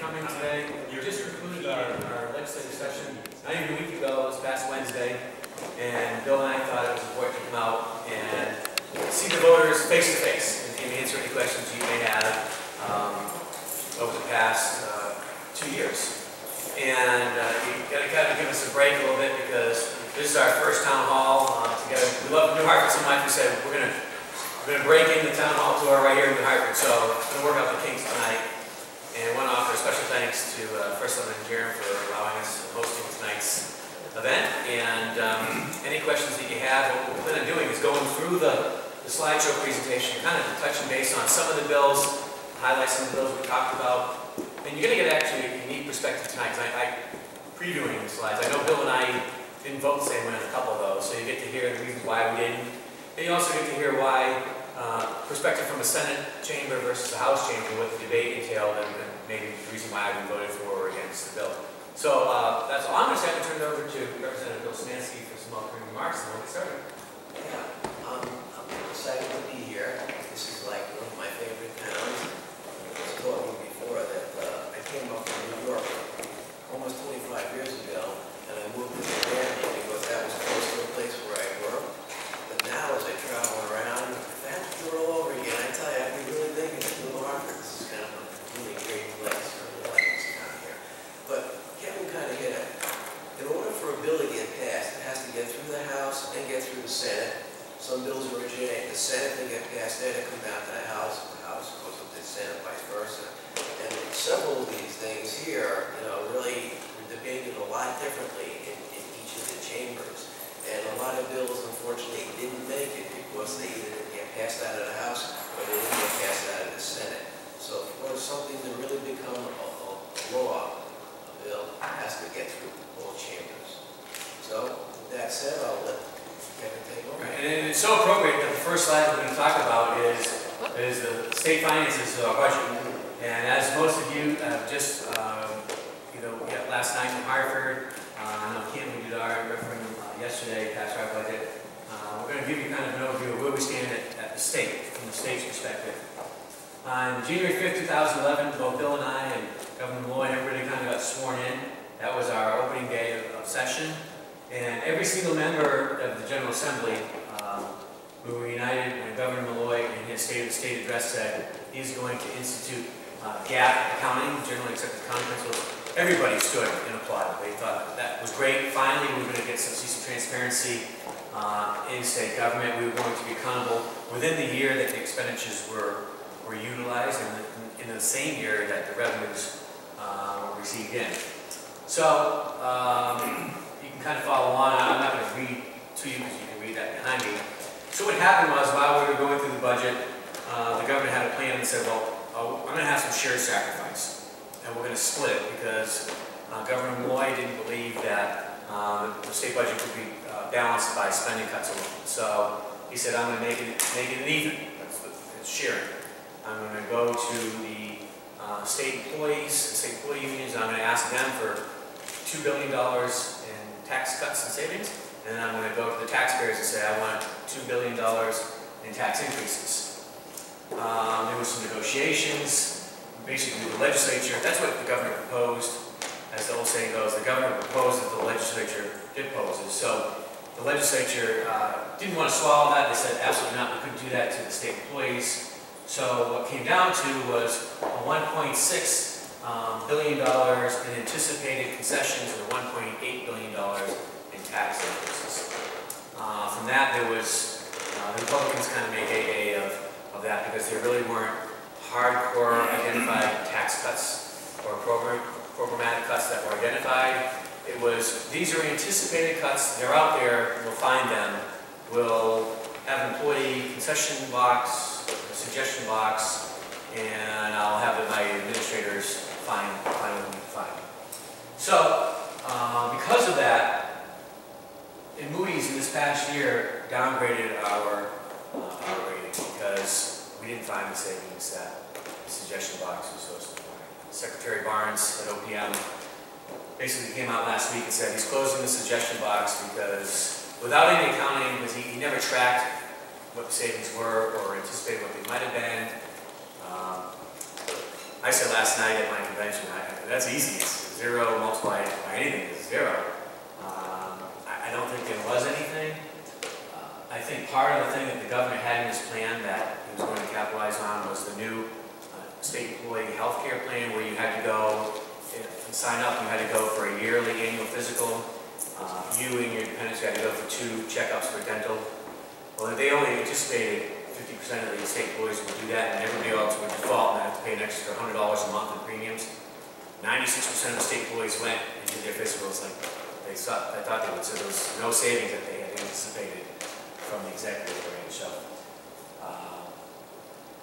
coming today. You just concluded our legislative session not even a week ago, this past Wednesday, and Bill and I thought it was important to come out and see the voters face to face and answer any questions you may have over the past 2 years. And you got to kind of give us a break a little bit because this is our first town hall together. We love New Hartford so much. We said we're going to break into town hall tour right here in New Hartford. So we're going to work out the kinks tonight. And I want to offer a special thanks to First Selectman Karen for allowing us hosting tonight's event. And any questions that you have, what we're plan on doing is going through the slideshow presentation, kind of touching base on some of the bills, highlight some of the bills we talked about. And you're going to get actually a unique perspective tonight because I'm previewing the slides. I know Bill and I didn't vote the same way on a couple of those, so you get to hear the reasons why we didn't. And you also get to hear why perspective from a Senate chamber versus a House chamber, what the debate entailed, and maybe the reason why we voted for or against the bill. So that's all I'm going to say. I'm going to turn it over to Representative Bill Szymanski for some opening remarks, and we'll get started. Yeah, I'm excited to be here. This is like one of my favorite towns. I was talking before that I came up from New York almost 25 years ago, and I moved to New York because that was close to a place where I worked. But now, as I travel around, I have to do it all over again. I tell you, I've been really thinking that New Hartford, this is kind of a really great place. I really like this town here. But Kevin kind of hit it. In order for a bill to get passed, it has to get through the House and get through the Senate. Some bills originate in the Senate, they get passed there, they come down to the House goes up to the Senate, vice versa. And several of these things here, really were debated a lot differently in each of the chambers. And a lot of bills, unfortunately, didn't make it because they either didn't get passed out of the House or they didn't get passed out of the Senate. So for something to really become a law, a bill has to get through all chambers. So with that said, I'll let Kevin take over. Right. And it's so appropriate that the first slide we're going to talk about is the state finances of our budget. And as most of you have just, last night in Hartford, I know Kim, we did our referendum yesterday, passed our budget. We're going to give you kind of an overview of where we stand at the state, from the state's perspective. On January 5th, 2011, both Bill and I and Governor Malloy and everybody kind of got sworn in. That was our opening day of session. And every single member of the General Assembly, we were united when Governor Malloy in his State of the State address said he's going to institute GAAP accounting, generally accepted accounting principles. Everybody stood and applauded. They thought that was great. Finally, we were going to see some transparency in state government. We were going to be accountable within the year that the expenditures were utilized and in the same year that the revenues were received in. So you can kind of follow along. I'm not going to read to you because you can read that behind me. So what happened was while we were going through the budget, the government had a plan and said, well, I'm going to have some shared sacrifice. And we're going to split it because Governor Malloy didn't believe that the state budget could be balanced by spending cuts alone. So he said, I'm going to make it an even. It's sharing. I'm going to go to the state employees, the state employee unions, and I'm going to ask them for $2 billion in tax cuts and savings. And then I'm going to go to the taxpayers and say, I want $2 billion in tax increases. There was some negotiations. Basically, the legislature, that's what the governor proposed. As the old saying goes, the governor proposed that the legislature disposes. So the legislature didn't want to swallow that. They said, absolutely not, we couldn't do that to the state employees. So what came down to was a $1.6 billion in anticipated concessions and $1.8 billion in tax increases. From that, there was, the Republicans kind of made a of that because there really weren't hardcore identified tax cuts or programmatic cuts that were identified. It was, these are anticipated cuts, they're out there, we'll find them. We'll have an employee concession box, a suggestion box, and I'll have my administrators find what we need to find. So, because of that, in Moody's in this past year downgraded our rating because we didn't find the savings that the suggestion box was supposed to find. Secretary Barnes at OPM basically came out last week and said he's closing the suggestion box because without any accounting, because he never tracked what the savings were or anticipated what they might have been. I said last night at my convention, that's easy. It's 0 multiplied by anything is 0. I don't think there was anything. I think part of the thing that the governor had in his plan that he was going to capitalize on was the new state employee health care plan, where you had to go and sign up. You had to go for a yearly annual physical. You and your dependents had to go for 2 checkups for dental. Well, they only anticipated 50% of the state employees would do that, and everybody else would default and have to pay an extra $100 a month in premiums. 96% of the state employees went and did their physicals like I thought they would. So there was no savings that they had anticipated from the executive branch. So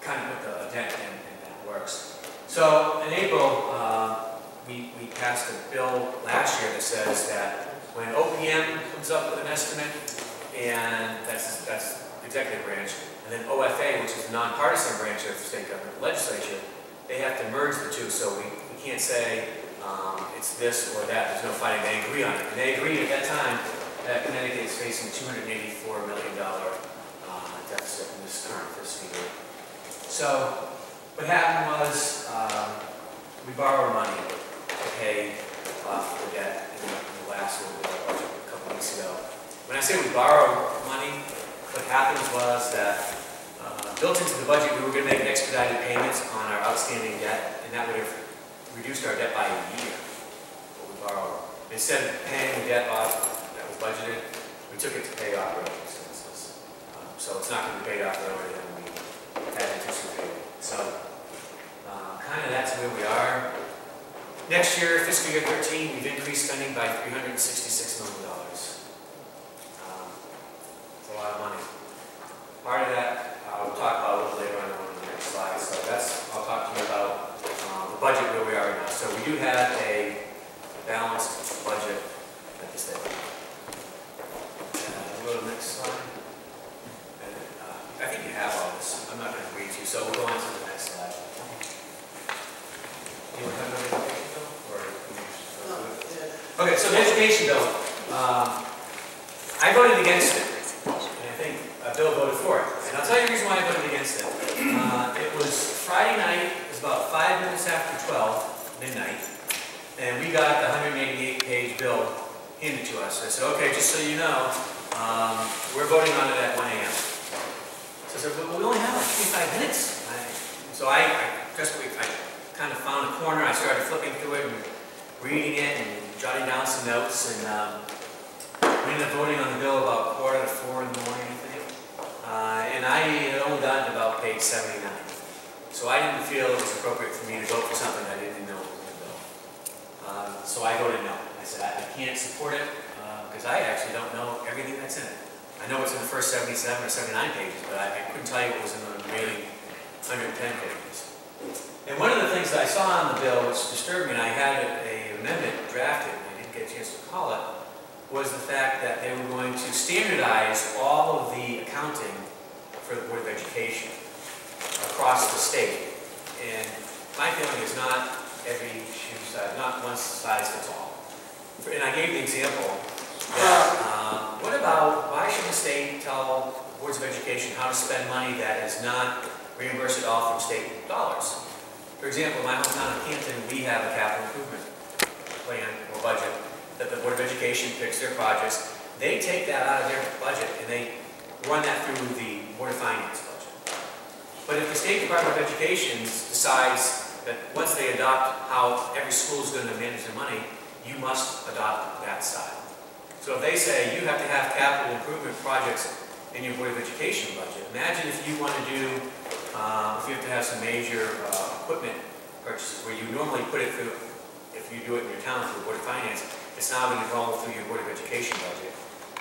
kind of put a dent in, and that works. So in April, we passed a bill last year that says that when OPM comes up with an estimate, and that's the executive branch, and then OFA, which is the nonpartisan branch of the state government legislature, they have to merge the two. So we can't say it's this or that. There's no fighting. They agree on it. And they agreed at that time that Connecticut is facing a $284 million deficit in this current fiscal year. So what happened was we borrowed money to pay off the debt in the last little bit of budget a couple weeks ago. When I say we borrowed money, what happened was that built into the budget, we were going to make expedited payments on our outstanding debt, and that would have reduced our debt by a year, what we borrowed. Instead of paying the debt off that was budgeted, we took it to pay operating expenses. So it's not going to be paid off earlier than we had anticipated. So kind of that's where we are. Next year, fiscal year 13, we've increased spending by $366 million. It's a lot of money. Part of that we'll talk about a little later on the next slide. So I'll talk to you about the budget where we are now. So we do have a balanced budget at this stage. We'll go to the next slide. And, I think you have all this. I'm not going to read to you, so we'll go on to the next slide. Do you want to have another education bill? Okay, so the education bill. I voted against it, and I think Bill voted for it. And I'll tell you the reason why I voted against it. It was Friday night. It was about 5 minutes after 12, midnight, and we got the 188-page bill handed to us. I said, okay, just so you know, we're voting on it at 1 a.m. So I said, well, we only have like 25 minutes. So I kind of found a corner. I started flipping through it and reading it and jotting down some notes, and we ended up voting on the bill about 3:45 in the morning, I think. And I had only gotten to about page 79. So I didn't feel it was appropriate for me to vote for something I didn't know was in the bill. So I voted no. I said, I can't support it because I actually don't know everything that's in it. I know what's in the first 77 or 79 pages, but I couldn't tell you what was in the remaining 110 pages. And one of the things that I saw on the bill, which disturbed me, and I had an amendment drafted, and I didn't get a chance to call it, was the fact that they were going to standardize all of the accounting for the Board of Education across the state. And my feeling is not every shoe size, not one size fits all. And I gave the example that, what about, why should the state tell boards of education how to spend money that is not reimbursed at all from state dollars? For example, in my hometown of Canton, we have a capital improvement plan or budget that the Board of Education picks their projects. They take that out of their budget and they run that through the Board of Finance budget. But if the State Department of Education decides that once they adopt how every school is going to manage their money, you must adopt that style. So if they say you have to have capital improvement projects in your Board of Education budget, imagine if you want to do, if you have to have some major equipment purchases where you normally put it through, if you do it in your town through the Board of Finance, it's now going to roll through your Board of Education budget.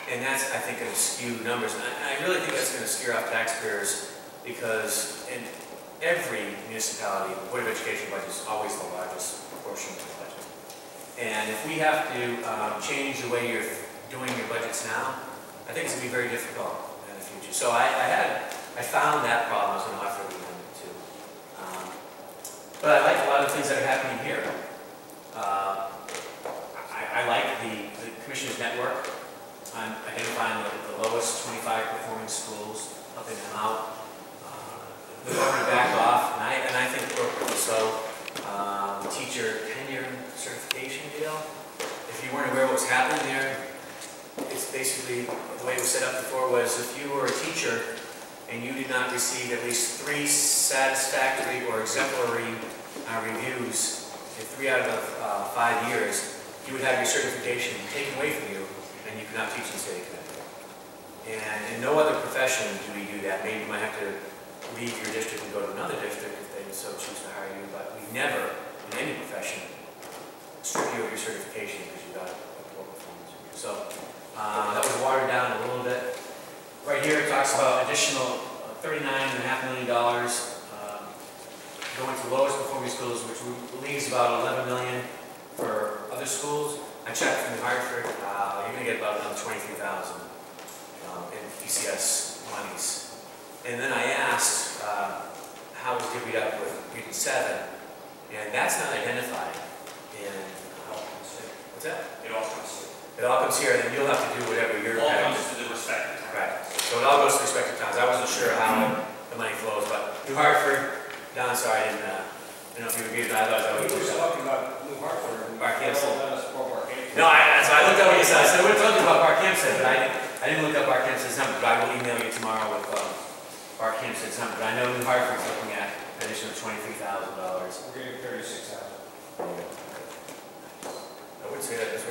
And that's, I think, going to skew numbers. And I really think that's going to scare off taxpayers because in every municipality, the Board of Education budget is always the largest portion of the budget. And if we have to change the way you're doing your budgets now, I think it's going to be very difficult in the future. So I found that problem as an author of the amendment too. But I like a lot of things that are happening here. I like the Commissioner's Network. I'm identifying the lowest 25 performing schools, helping them out. The government backed off, and I think appropriately so. teacher tenure certification deal. If you weren't aware of what was happening there, it's basically, the way it was set up before was if you were a teacher and you did not receive at least 3 satisfactory or exemplary reviews in 3 out of 5 years, you would have your certification taken away from you and you could not teach in the state of Connecticut. And in no other profession do we do that. Maybe you might have to leave your district and go to another district if they so choose to hire you, but we never, in any profession, strip you of your certification because you got a poor performance. So that was watered down a little bit. Right here it talks about additional $39.5 million going to lowest performing schools, which leaves about $11 million for other schools. I checked from Hartford, you're going to get about another $23,000 in ECS monies. And then I asked how it was divvied up with Region 7, and that's not identified. And what's that? It all comes to. It all comes here, and then you'll have to do whatever you're. All comes to the respective town. Right. So it all goes to respective towns. I wasn't sure how the money flows, but New Hartford, Don, sorry, I didn't know if you agreed, but I thought that We was. were just talking about New Hartford. Barkhamsted. Barkhamsted. No, so I looked up what you said. I said, we're talking about Barkhamsted, but I didn't look up Barkhamsted's number, but I will email you tomorrow with Barkhamsted's number. But I know New Hartford's looking at an additional $23,000. We're getting 36,000. I would say that there's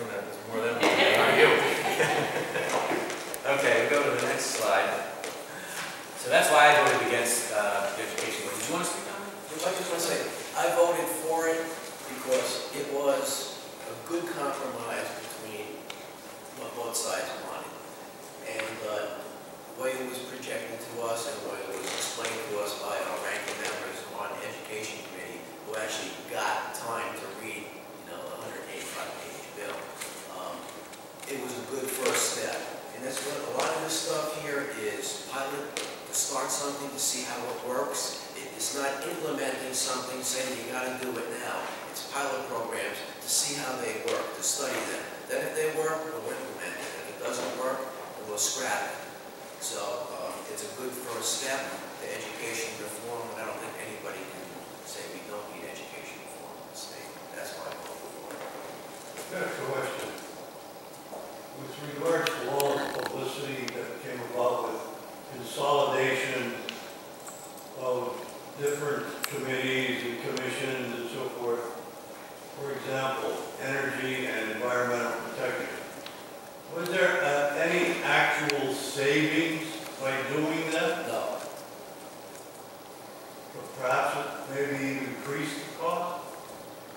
more than are you. Okay, we go to the next slide. So that's why I voted against the education. Did you want to speak on it? I just want to say, I voted for it because it was a good compromise between what both sides wanted. And the way it was projected to us and the way it was explained to us by our ranking members on the Education Committee, who actually got time to read, the 185-page bill, it was a good first step. And that's what a lot of this stuff here is pilot, to start something, to see how it works. It's not implementing something, saying you got to do it now. It's pilot programs to see how they work, to study them. Then if they work, we'll implement it. If it doesn't work, then we'll scrap it. So it's a good first step to education reform, and I don't think anybody can say we don't need education reform in the state. That's why I vote for it. I've got a question. With regard to all the publicity that came about with consolidation of different committees and commissions and so forth, for example, energy and environmental protection, was there any actual savings by doing that? No. Or perhaps it maybe even increased the cost?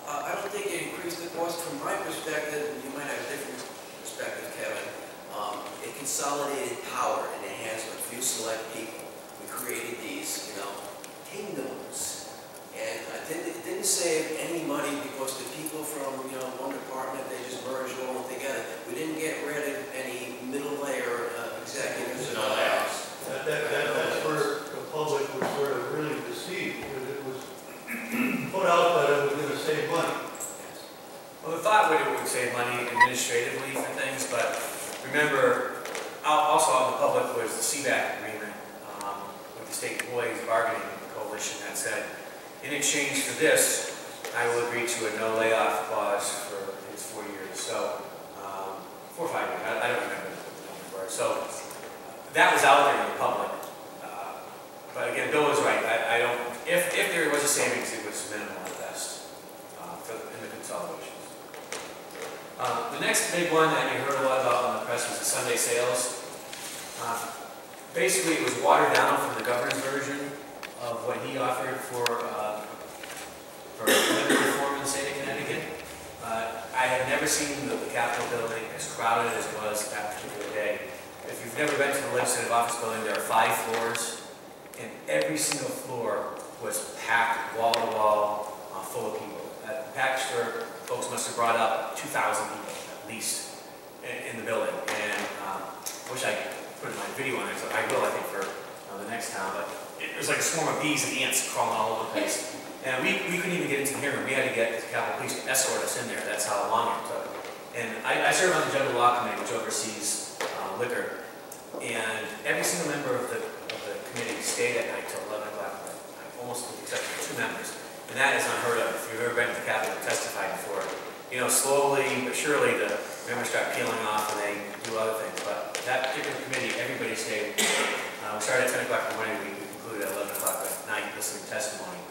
I don't think it increased the cost. From my perspective, you might have a different perspective, Kevin. It consolidated power in the hands of a few select people. We created these, kingdoms. And it didn't save any money because the people from, one department, they just merged all together. We didn't get rid of any middle layer executives. No layoffs. That's where the public was sort of really deceived, because it was put out that it was going to save money. Well, the thought would save money administratively for things, but remember, also out in the public was the CBAC agreement with the State Employees Bargaining Coalition that said, in exchange for this, I will agree to a no layoff clause for his 4 years. So, 4 or 5 years, I don't remember the number for it. So, that was out there in the public. But again, Bill was right. I don't, if there was a savings, it was minimal at best in the consolidations. The next big one that you heard a lot about in the press was the Sunday sales. Basically, it was watered down from the governor's version of what he offered for liquor reform in the state of Connecticut. I had never seen the Capitol building as crowded as it was that particular day. If you've never been to the legislative office building, there are 5 floors, and every single floor was packed wall to wall, full of people. At the package store, folks must have brought up 2,000 people at least in the building. And I wish I could put my video on it, so I will, I think, for the next town. But it was like a swarm of bees and ants crawling all over the place. And we couldn't even get into the hearing. We had to get the Capitol Police to escort us in there. That's how long it took. And I serve on the General Law Committee, which oversees liquor. And every single member of the committee stayed at night till 11 o'clock, almost with the exception of 2 members. And that is unheard of. If you've ever been to the Capitol and testified before, you know, slowly but surely the members start peeling off and they do other things. But that particular committee, everybody stayed. We started at 10 o'clock in the morning, we concluded at 11 o'clock at night listening to testimony.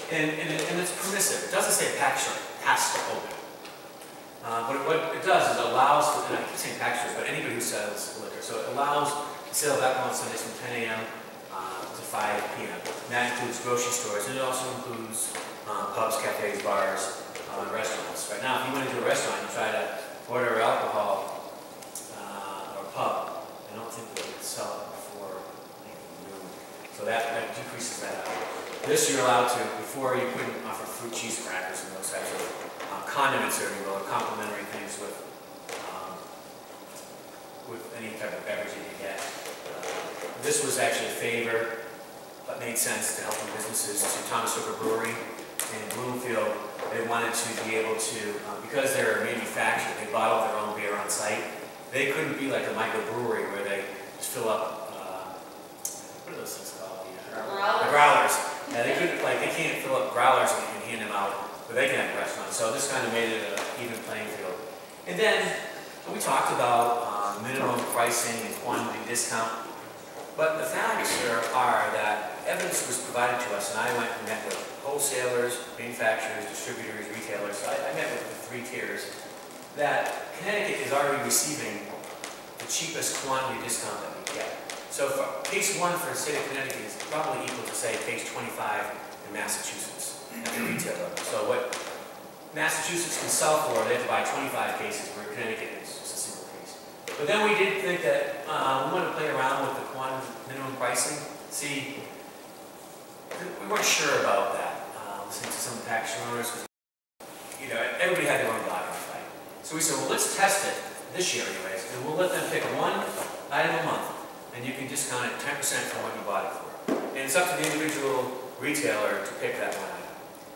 And it's permissive. It doesn't say a pack store has to open. But what it does is it allows, and I keep saying pack stores, but anybody who sells liquor. So it allows the sale of alcohol on Sundays from 10 a.m. To 5 p.m. And that includes grocery stores, and it also includes pubs, cafes, bars, restaurants. Right now, if you went into a restaurant and tried to order alcohol or pub, I don't think they would sell it before noon. So that decreases that out. This you're allowed to, before you couldn't offer fruit cheese crackers and those types of condiments, or you will, or complimentary things with any type of beverage you can get. This was actually a favor, but made sense to help the businesses. To Thomas Hooker Brewery in Bloomfield, they wanted to be able to, because they're a manufacturer, they bottle their own beer on site. They couldn't be like a microbrewery where they just fill up, what are those things called? The growlers. Yeah, they couldn't, like, they can't fill up growlers and hand them out, but they can have restaurants. So this kind of made it an even playing field. And then we talked about minimum pricing and quantity discount. But the facts are that evidence was provided to us, and I went and met with wholesalers, manufacturers, distributors, retailers. So I met with the 3 tiers, that Connecticut is already receiving the cheapest quantity discount that we get. So for case 1 for the state of Connecticut is probably equal to, say, case 25 in Massachusetts at the retail level. So what Massachusetts can sell for, they have to buy 25 cases, where Connecticut is just a single case. But then we did think that we wanted to play around with the quantity minimum pricing. See, we weren't sure about that. Listening to some of the package owners, you know, everybody had their own body fight. So we said, well, let's test it this year, anyways, and we'll let them pick 1 item a month, and you can discount it 10% from what you bought it for. And it's up to the individual retailer to pick that 1 item,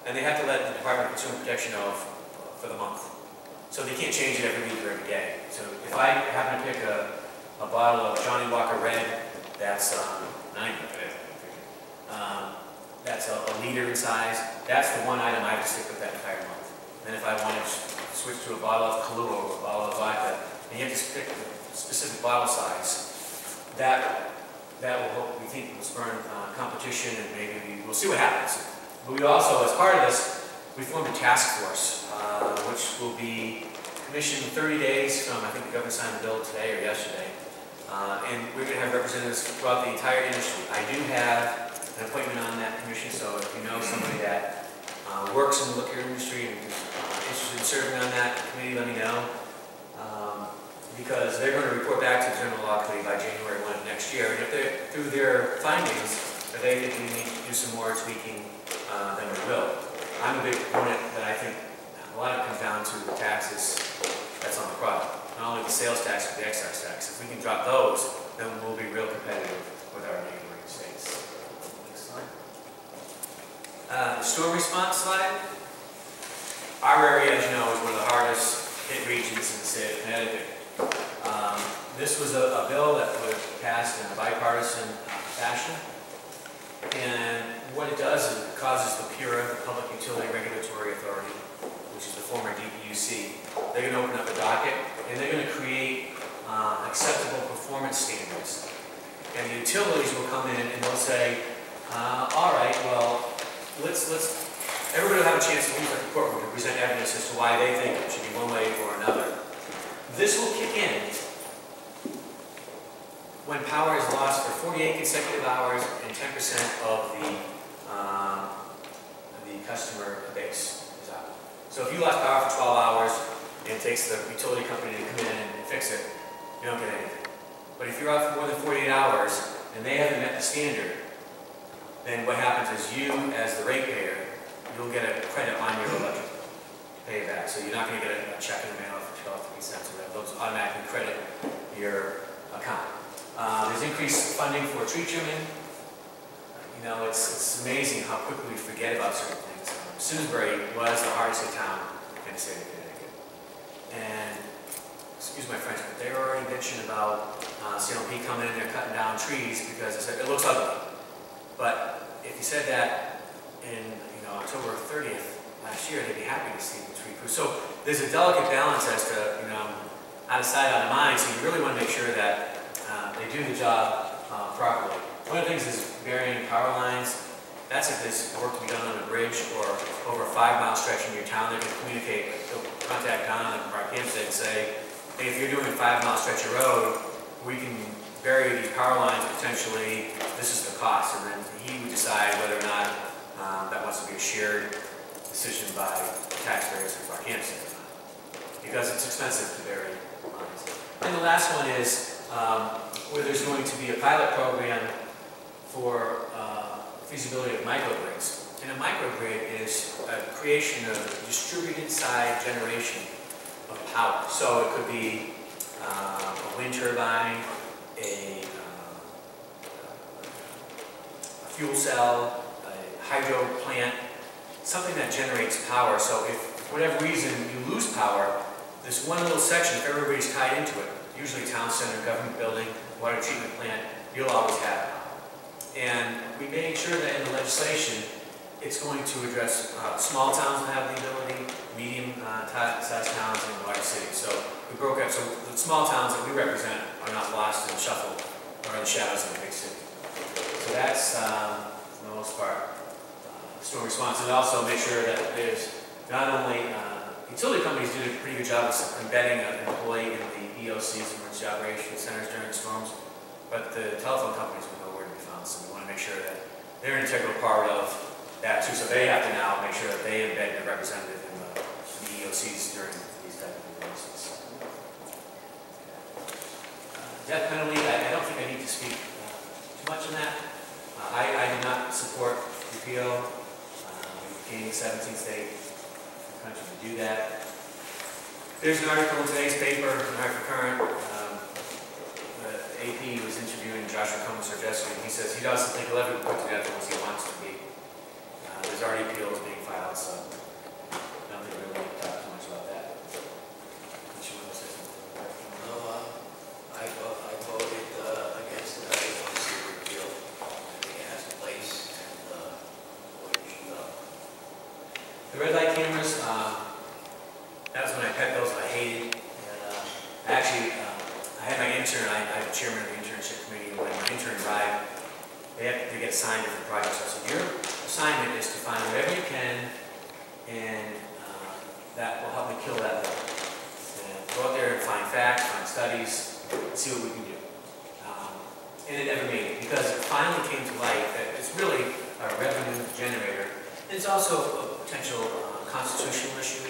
and they have to let the Department of Consumer Protection know for the month. So they can't change it every week or every day. So if I happen to pick a bottle of Johnny Walker Red, that's 90, that's a liter in size, that's the 1 item I have to stick with that entire month. And then if I want to switch to a bottle of Kahlua or a bottle of vodka, and you have to pick the specific bottle size, that will, we think, will spur competition, and maybe we'll see what happens. But we also, as part of this, we formed a task force, which will be commissioned 30 days from, I think the governor signed the bill today or yesterday. And we're going to have representatives throughout the entire industry. I do have an appointment on that commission, so if you know somebody that works in the liquor industry and is interested in serving on that committee, let me know. Because they're going to report back to the General Law Committee by January 1 of next year. And if they're, through their findings, if they think we need to do some more tweaking, then we will. I'm a big proponent that I think a lot of it comes down to the taxes that's on the product. Not only the sales tax, but the excise tax. If we can drop those, then we'll be real competitive with our neighboring states. Next slide. The storm response slide. Our area, as you know, is one of the hardest hit regions in the state of Connecticut. This was a bill that was passed in a bipartisan fashion. And what it does is it causes the PURA, the Public Utility Regulatory Authority, which is the former DPUC, they're going to open up a docket, and they're going to create acceptable performance standards. And the utilities will come in and they'll say, all right, well, everybody will have a chance to leave the courtroom to present evidence as to why they think it should be one way or another. This will kick in when power is lost for 48 consecutive hours and 10% of the customer base is out. So if you lost power for 12 hours and it takes the utility company to come in and fix it, you don't get anything. But if you're out for more than 48 hours and they haven't met the standard, then what happens is you, as the ratepayer, you'll get a credit on your electric payback. So you're not going to get a check in the mail for 12 cents or whatever. Those automatically credit your account. There's increased funding for tree trimming. You know, it's amazing how quickly we forget about certain things. Simsbury was the hardest hit town in the state of Connecticut. And, excuse my French, but they were already bitching about CLP coming in there cutting down trees because it looks ugly. But if you said that in, October 30th last year, they'd be happy to see the tree crew. So there's a delicate balance as to, out of sight, out of mind, so you really want to make sure that they do the job properly. One of the things is burying power lines. That's if there's work to be done on a bridge or over a 5-mile stretch in your town. They can communicate, they'll contact Don at our campsite and say, hey, if you're doing a 5-mile stretch of road, we can bury these power lines potentially, this is the cost. And then he would decide whether or not that wants to be a shared decision by taxpayers of our campsite or not. Because it's expensive to bury lines. And the last one is where there's going to be a pilot program for feasibility of microgrids. And a microgrid is a creation of distributed side generation of power. So it could be a wind turbine, a fuel cell, a hydro plant, something that generates power. So if for whatever reason you lose power, this one little section, if everybody's tied into it, usually town center, government building, water treatment plant, you'll always have it. And we made sure that in the legislation, it's going to address small towns that have the ability, medium-sized towns, and large cities. So we broke up, so the small towns that we represent are not lost in the shuffle or in the shadows of the big city. So that's, for the most part, storm response. And also make sure that there's not only, utility companies did a pretty good job of embedding an employee in the EOCs, emergency operations centers during storms, but the telephone companies will know where to be found. So we want to make sure that they're an integral part of that too. So they have to now make sure that they embed their representative in the EOCs during these type of emergencies. Death penalty, I don't think I need to speak too much on that. I do not support repeal. We became the 17th state in the country to do that. There's an article in today's paper, in Hartford Current. The AP was interviewing Joshua Cummings and he says he doesn't think he'll ever be put to death unless he wants to be. There's already appeals being filed, so I don't think we really need to talk too much about that. What you want to say? No, I voted against it. I didn't want to see a repeal. I think it has a place, and what you should know. The red light cameras, that was when I pet those I hated. And, actually, I had my intern, I'm chairman of the internship committee, and when my intern arrived, they get assigned different projects. I said, your assignment is to find whatever you can, and that will help me kill that law. And go out there and find facts, find studies, see what we can do. And it never made it, because it finally came to light that it's really a revenue generator. And it's also a potential constitutional issue,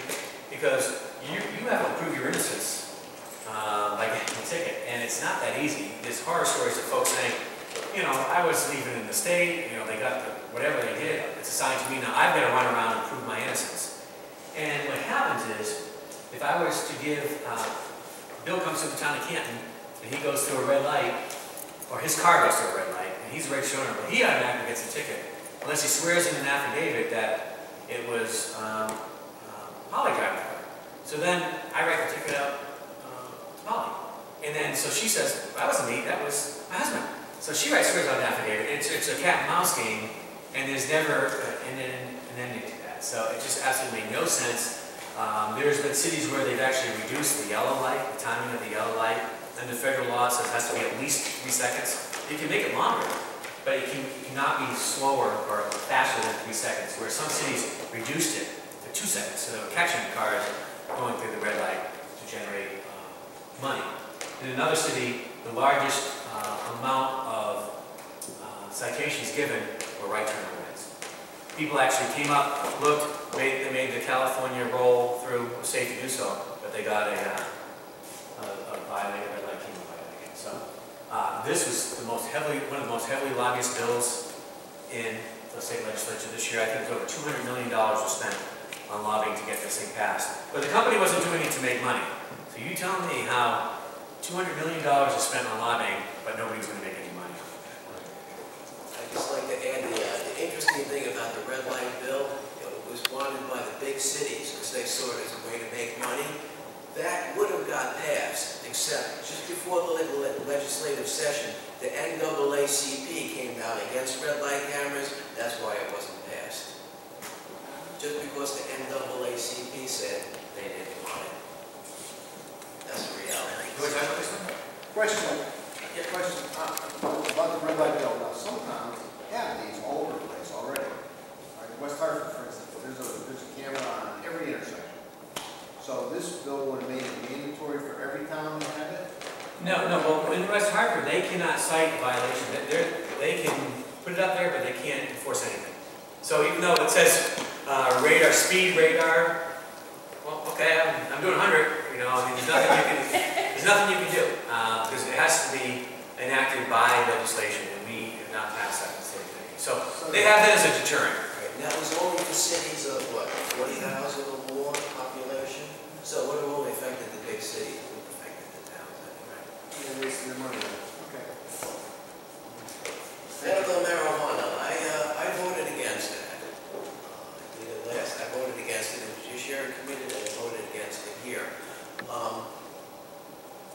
because you have to prove your innocence by getting a ticket, and it's not that easy. There's horror stories of folks saying, I was leaving in the state, they got whatever they did, it's assigned to me, now I've got to run around and prove my innocence. And what happens is, if I was to give, Bill comes to the town of Canton, and he goes through a red light, or his car goes through a red light, and he's a registered owner, but he automatically gets a ticket, unless he swears in an affidavit that it was polygraph car. So then I write the ticket out to Polly. And then, so she says, that wasn't me, that was my husband. So she swears on an affidavit. It's a cat and mouse game, and there's never an ending to that. So it just absolutely made no sense. There's been cities where they've actually reduced the yellow light, the timing of the yellow light, and the federal law says it has to be at least 3 seconds. You can make it longer, but it cannot be slower or faster than 3 seconds, where some cities reduced it to 2 seconds. So they were catching cars going through the red light to generate money. In another city, the largest amount of citations given were right turn lanes. People actually came up, looked, they made the California roll through, it was safe to do so, but they got a violated red light came violation. So this was one of the most heavily lobbyist bills in the state legislature this year. I think over $200 million was spent on lobbying to get this thing passed. But the company wasn't doing it to make money. So you tell me how $200 million is spent on lobbying, but nobody's going to make any money. I'd just like to add the interesting thing about the red light bill, it was wanted by the big cities because they saw it as a way to make money. That would have got passed, except just before the legislative session, the NAACP came down against red light cameras. That's why it wasn't passed. just because the NAACP said they didn't want it. That's the reality. Who was that, this one? Question, about the red light bill. Now, some towns have these all over the place already. Like West Hartford, for instance, there's a camera on every intersection. So this bill would have made it mandatory for every town to have it? No, well, in West Hartford, they cannot cite violation. They can put it up there, but they can't enforce anything. So even though it says radar, speed radar, well, okay, I'm doing 100, you know, I mean, there's nothing you can do, because it has to be enacted by legislation, and we have not passed that state thing. So they have that as a deterrent. Right, and that was only for cities of what, 40,000 or more population? So it would have only affected the big cities, it wouldn't have affected the towns anyway. You're wasting their money. Okay. Medical marijuana, I voted against it. I did it last, I voted against it in the Judiciary Committee, and I voted against it here.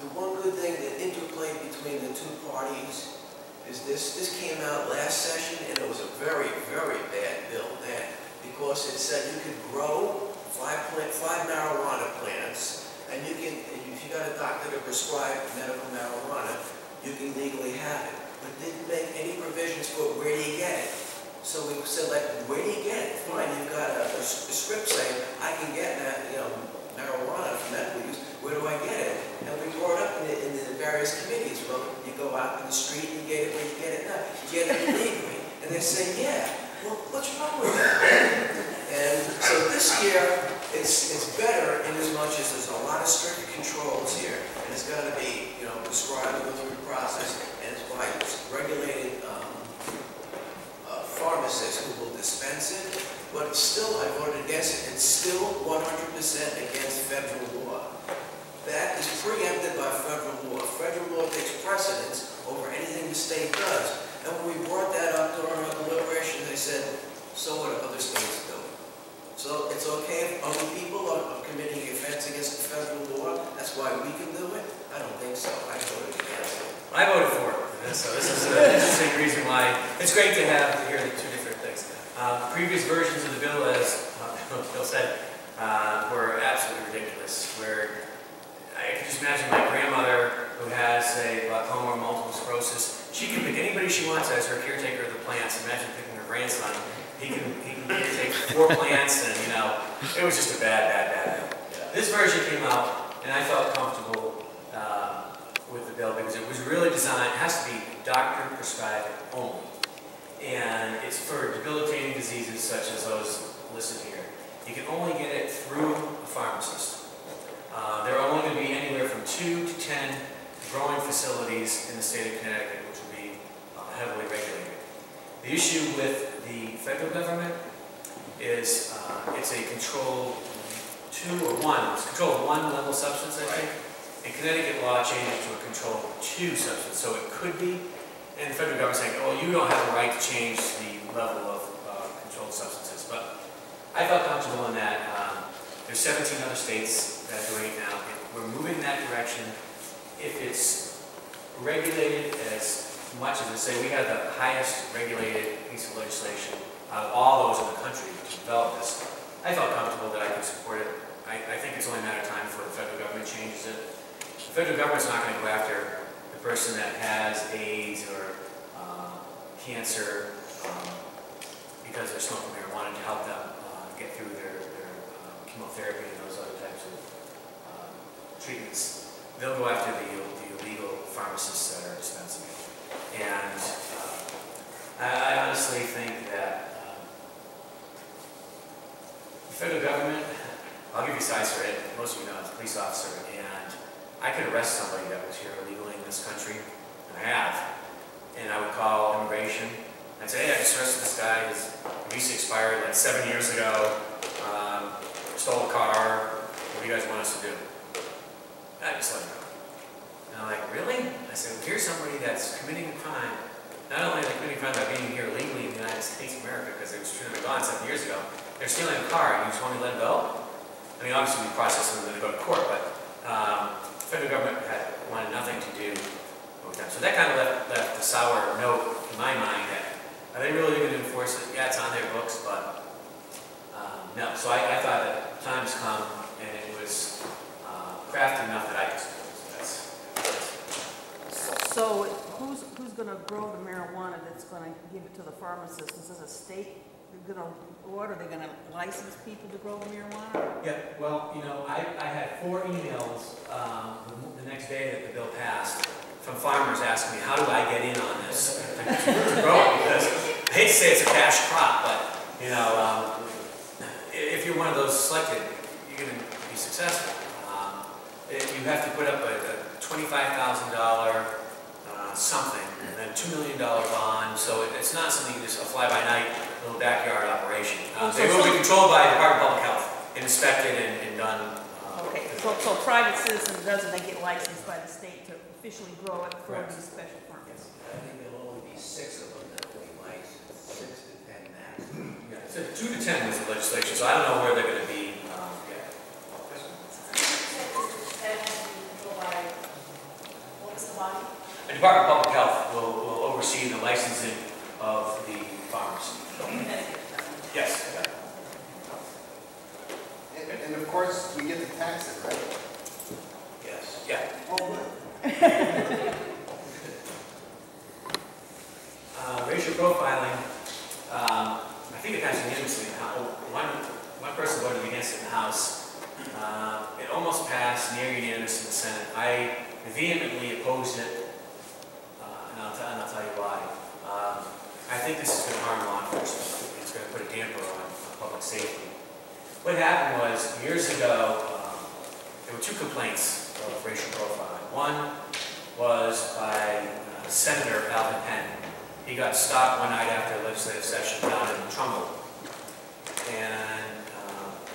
The one good thing, the interplay between the two parties is this came out last session, and it was a very, very bad bill then, because it said you could grow five marijuana plants, and you can, if you got a doctor to prescribe medical marijuana, you can legally have it. But didn't make any provisions for where do you get it. So we said, like, where do you get it? Fine, you've got a script saying, I can get marijuana for medical use. Where do I get it? And we brought up in the various committees. Well, you go out in the street and you get it where you get it now. You get it illegally. And they say, yeah. Well, what's wrong with that? And so this year, it's better in as much as there's a lot of strict controls here. And it's got to be, prescribed with the process. And it's by regulated pharmacists who will dispense it. But still, I voted against it. It's still 100% against federal law. That is preempted by federal law. Federal law takes precedence over anything the state does. And when we brought that up during our deliberation, they said, so what do other states do? So it's okay if other people are committing offense against the federal law? That's why we can do it? I don't think so. I voted against it. I voted for it. So this is an interesting reason why it's great to hear the two different things. Previous versions of the bill, as Bill said, were absolutely ridiculous. Where I can just imagine my grandmother, who has a glaucoma or multiple sclerosis, she can pick anybody she wants as her caretaker of the plants. Imagine picking her grandson. He can take 4 plants, and it was just a bad bill. This version came out, and I felt comfortable with the bill because it was really designed. It has to be doctor prescribed only, and it's for debilitating diseases such as those listed here. You can only get it through a pharmacist. There are only going to be anywhere from 2 to 10 growing facilities in the state of Connecticut, which will be heavily regulated. The issue with the federal government is it's a control 2 or 1. It's control 1 level substance, I think. And Connecticut law changed to a control 2 substance, so it could be. And the federal government saying, oh, you don't have the right to change the level of controlled substances. But I felt comfortable in that. There's 17 other states that are doing it now. We're moving in that direction. If it's regulated as much as it say, we have the highest regulated piece of legislation out of all those in the country to develop this. I felt comfortable that I could support it. I think it's only a matter of time before the federal government changes it. The federal government's not going to go after the person that has AIDS or cancer because they're smoking marijuana to help them get through their chemotherapy and those other types of treatments. They'll go after the illegal pharmacists that are dispensing it. And I honestly think that the federal government, I'll give you size for it, most of you know I'm a police officer, and I could arrest somebody that was here illegally in this country, and I have. And I would call immigration, and I'd say, hey, I just arrested this guy, his visa expired like 7 years ago, stole a car, what do you guys want us to do? I just let him go. And I'm like, really? I said, well, here's somebody that's committing a crime. Not only are they committing a crime by being here illegally in the United States of America, because they were treated gone 7 years ago, they're stealing a car, and you just want me to let them go? I mean, obviously we process them and then they go to court, but the federal government wanted nothing to do with them. So that kind of left a sour note in my mind that, are they really going to enforce it? Yeah, it's on their books, but no. crafty enough that I just, So who's gonna grow the marijuana that's gonna give it to the pharmacist? Is this a state gonna, or are they gonna license people to grow the marijuana? yeah, well, you know, I had 4 emails the next day that the bill passed from farmers asking me, how do I get in on this to grow it? Because I hate to say it's a cash crop, but, you know, if you're one of those selected, you're going to be successful. You have to put up a $25,000 something, and then $2 million bond, so it's not something just a fly-by-night little backyard operation. They will be controlled by the Department of Public Health, and inspected and done. Okay, so private citizen doesn't, they get licensed by the state to officially grow it for Correct. these special permits? I think there'll only be 6 of them that will be licensed, 6 to 10 max. Yeah, so 2 to 10 was the legislation, so I don't know where they're going to be yet. What was the body? The Department of Public Health will oversee the licensing of the farmers. Yes. And of course, we get to tax it, right? Yes. Yeah. Oh, good. Racial profiling, I think it has unanimously. One person voted against it in the House. It almost passed, near unanimous in the Senate. I vehemently opposed it, and I'll tell you why. I think this is going to harm law enforcement. It's going to put a damper on public safety. What happened was, years ago, there were 2 complaints of racial profiling. One was by Senator Alvin Penn. He got stopped one night after a legislative session down in Trumbull. And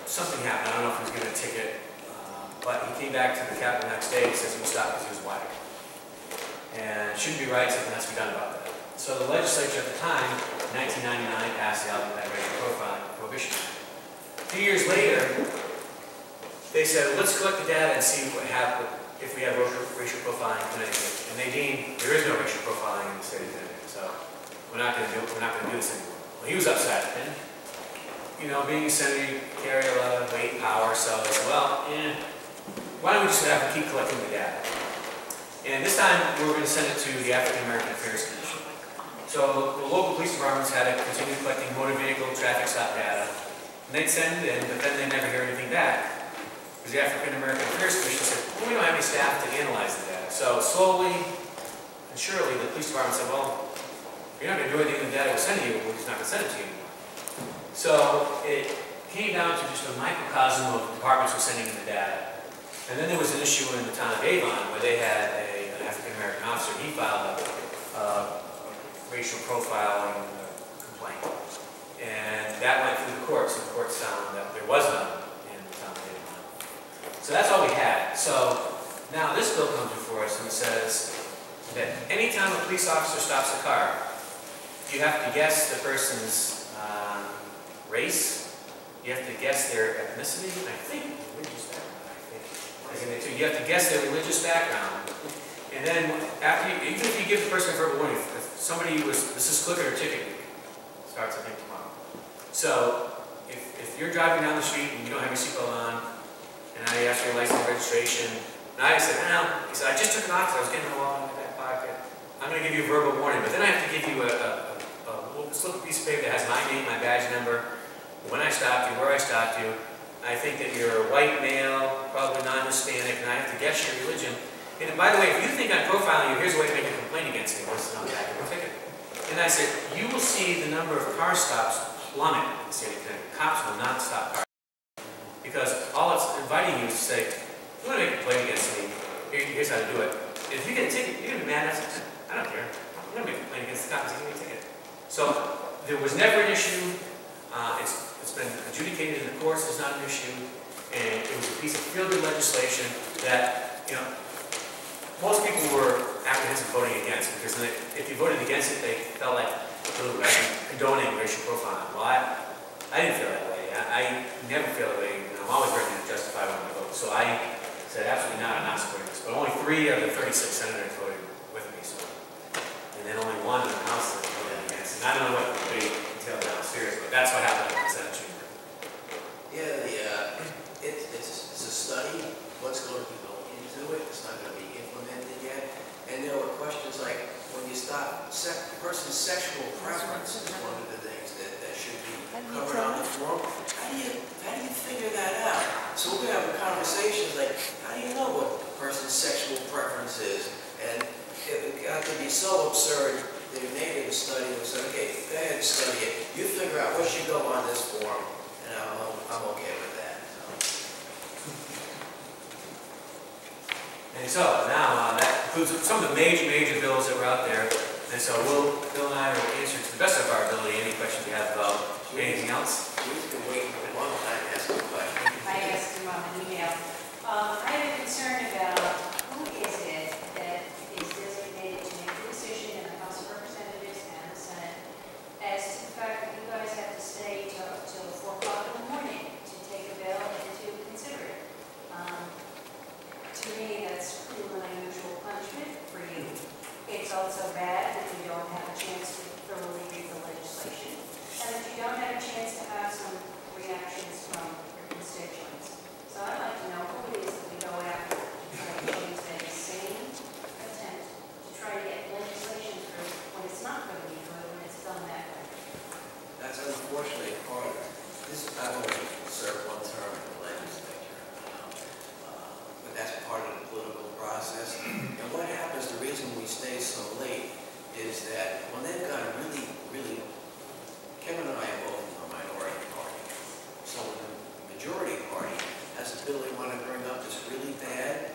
something happened. I don't know if he was given a ticket, but he came back to the Capitol the next day and says he was stopped because he was white. And it shouldn't be right, something has to be done about that. So the legislature at the time, 1999, passed the Alvin Penn Racial Profiling Prohibition Act. 2 years later, they said, well, let's collect the data and see what happened if we have racial profiling in Connecticut. And they deemed there is no racial profiling in the state of Connecticut, so we're not going to do this anymore. Well, he was upset, and you know, being a senator, you carry a lot of weight, power, so I said, well, why don't we just have to keep collecting the data? And this time, we were going to send it to the African American Affairs Commission. So the local police departments had to continue collecting motor vehicle traffic stop data. And they'd send it in, but then they'd never hear anything back. Because the African American Affairs Commission said, well, we don't have any staff to analyze the data. So slowly and surely, the police department said, well, if you're not going to do anything with the data we're sending you, we're just not going to send it to you anymore. So it came down to just a microcosm of departments were sending in the data. And then there was an issue in the town of Avon where they had an African American officer. He filed a racial profiling complaint. And that went through the courts, and the courts found that there was none in the town of Avon. So that's all we had. So now this bill comes before us and it says that any time a police officer stops a car, you have to guess the person's race, you have to guess their ethnicity, I think religious background, you have to guess their religious background. And then after even if you give the person a verbal warning, if somebody this is clicker or ticket week, starts I think tomorrow. So if you're driving down the street and you don't have your seatbelt on, and I ask for your license and registration, and I said, no, he said, I just took an ox, I was getting along in my back pocket. I'm going to give you a verbal warning, but then I have to give you this little piece of paper that has my name, my badge number, when I stopped you, where I stopped you. I think that you're a white male, probably non-Hispanic, and I have to guess your religion. And by the way, if you think I'm profiling you, here's a way to make a complaint against me. This is on the back of your ticket. And I said, you will see the number of car stops plummet in the state of Connecticut. Cops will not stop cars. Because all it's inviting you is to say, if you want to make a complaint against me, here's how to do it. If you get a ticket, you're going to be mad at us. I don't care. I'm going to make a complaint against the cops. Give me a ticket. So there was never an issue. It's been adjudicated in the courts. It's not an issue. And it was a piece of feel-good legislation that, you know, most people were apprehensive voting against, because if you voted against it, they felt like, ooh, I'm condoning racial profiling. Well, I didn't feel that way. I never feel that way. I'm always ready to justify when I vote. So I said, absolutely not, I'm not supporting this. But only 3 of the 36 senators voted with me. So, and then only 1 in the House that voted against. And I don't know what the debate entailed downstairs, but that's what happened in the Senate chamber. Yeah, it's a study. What's going to be going do it, it's not gonna be implemented yet. And there were questions like, when you stop, person's sexual preference is one of the things that should be covered on the form. How do you figure that out? So we're gonna have conversations like, how do you know what a person's sexual preference is? And it got to be so absurd that if they did a study and said, okay, go ahead and study it. You figure out what should go on this form, and I'm okay with that. And so now that includes some of the major bills that were out there. And so Bill and I will answer to the best of our ability any questions you have about anything else. We've been waiting for a long time to ask a question. I asked him on an email. I have a concern about who is it that is designated to make the decision in the House of Representatives and the Senate as to the fact that you guys have to stay till 4 o'clock in the morning to take a bill and to consider it. To me, that's cruel and unusual punishment for you. It's also bad that you don't have a chance to thoroughly read the legislation and that you don't have a chance to have some reactions from your constituents. So I'd like to know who it is that we go after that is the same attempt to try to get legislation through when it's not going to be good when it's done that way. That's unfortunately part of this. I've only served one term in the legislature, but that's part of the political process. And what happens, the reason we stay so late is that when they've got a really, Kevin and I are both in the minority party. So when the majority party has a bill they want to bring up that's really bad,